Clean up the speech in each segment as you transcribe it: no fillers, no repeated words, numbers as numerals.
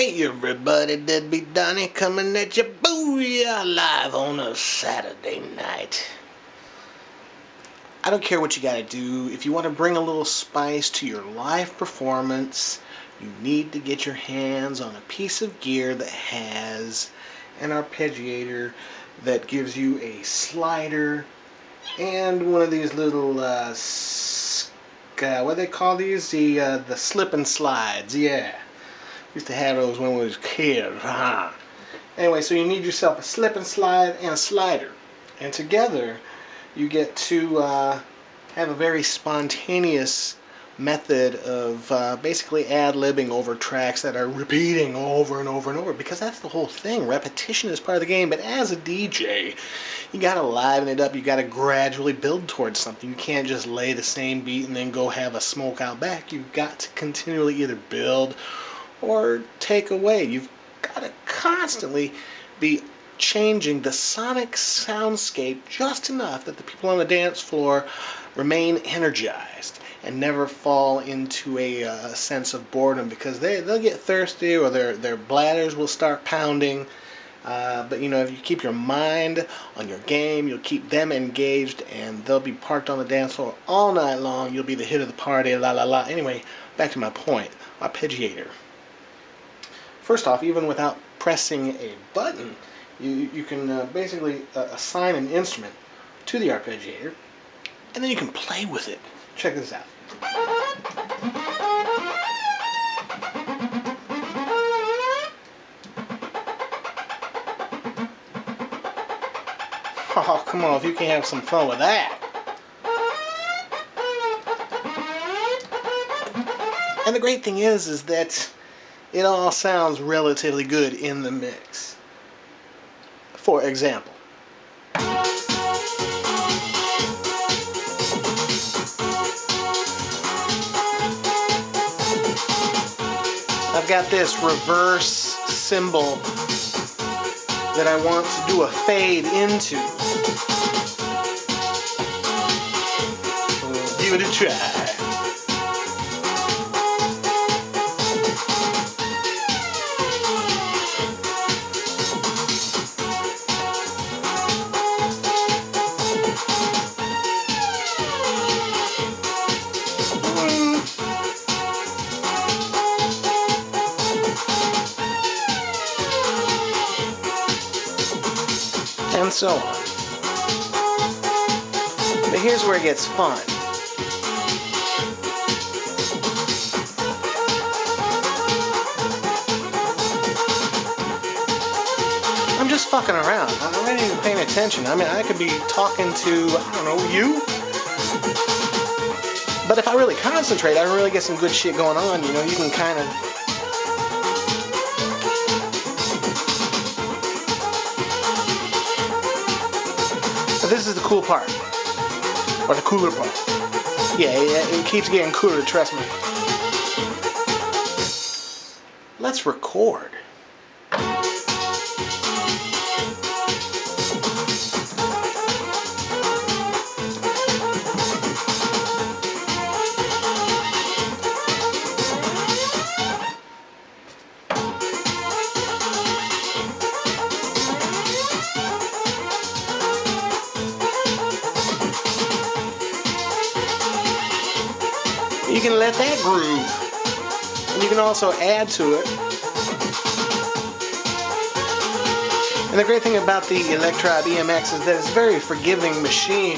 Hey everybody, Deadbeat Donnie coming at you, booyah, live on a Saturday night. I don't care what you gotta do. If you want to bring a little spice to your live performance, you need to get your hands on a piece of gear that has an arpeggiator that gives you a slider and one of these little, what do they call these? The slip and slides, yeah. Used to have those when we was kids. Anyway, so you need yourself a slip and slide and a slider. And together you get to have a very spontaneous method of basically ad-libbing over tracks that are repeating over and over and over, because that's the whole thing. Repetition is part of the game, but as a DJ, you gotta liven it up. You gotta gradually build towards something. You can't just lay the same beat and then go have a smoke out back. You've got to continually either build or take away. You've got to constantly be changing the sonic soundscape just enough that the people on the dance floor remain energized and never fall into a sense of boredom, because they'll get thirsty or their bladders will start pounding. But you know, if you keep your mind on your game, you'll keep them engaged, and they'll be parked on the dance floor all night long. You'll be the hit of the party, la la la. Anyway, back to my point. Arpeggiator. First off, even without pressing a button, you can basically assign an instrument to the arpeggiator, and then you can play with it. Check this out. Oh, come on, if you can't have some fun with that. And the great thing is that it all sounds relatively good in the mix. For example, I've got this reverse cymbal that I want to do a fade into. Give it a try. And so on. But here's where it gets fun. I'm just fucking around. I'm not even paying attention. I mean, I could be talking to, I don't know, you? But if I really concentrate, I really get some good shit going on. You know, you can kind of... This is the cool part, or the cooler part. Yeah, it keeps getting cooler, trust me. Let's record. You can let that groove, and you can also add to it. And the great thing about the Electribe EMX is that it's a very forgiving machine.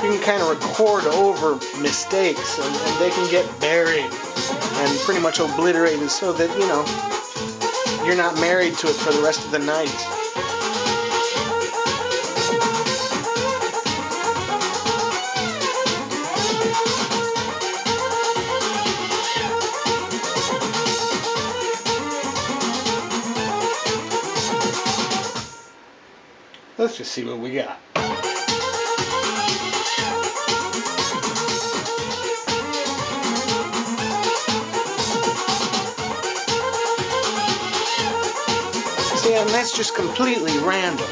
You can kind of record over mistakes, and they can get buried and pretty much obliterated, so that, you know, you're not married to it for the rest of the night. Let's just see what we got. See, and that's just completely random.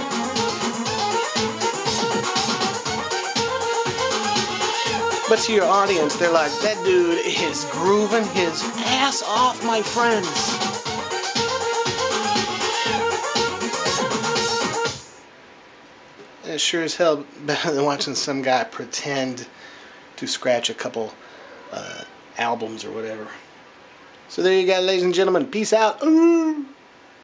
But to your audience, they're like, that dude is grooving his ass off, my friends. It's sure as hell better than watching some guy pretend to scratch a couple albums or whatever. So there you go, ladies and gentlemen. Peace out. Ooh.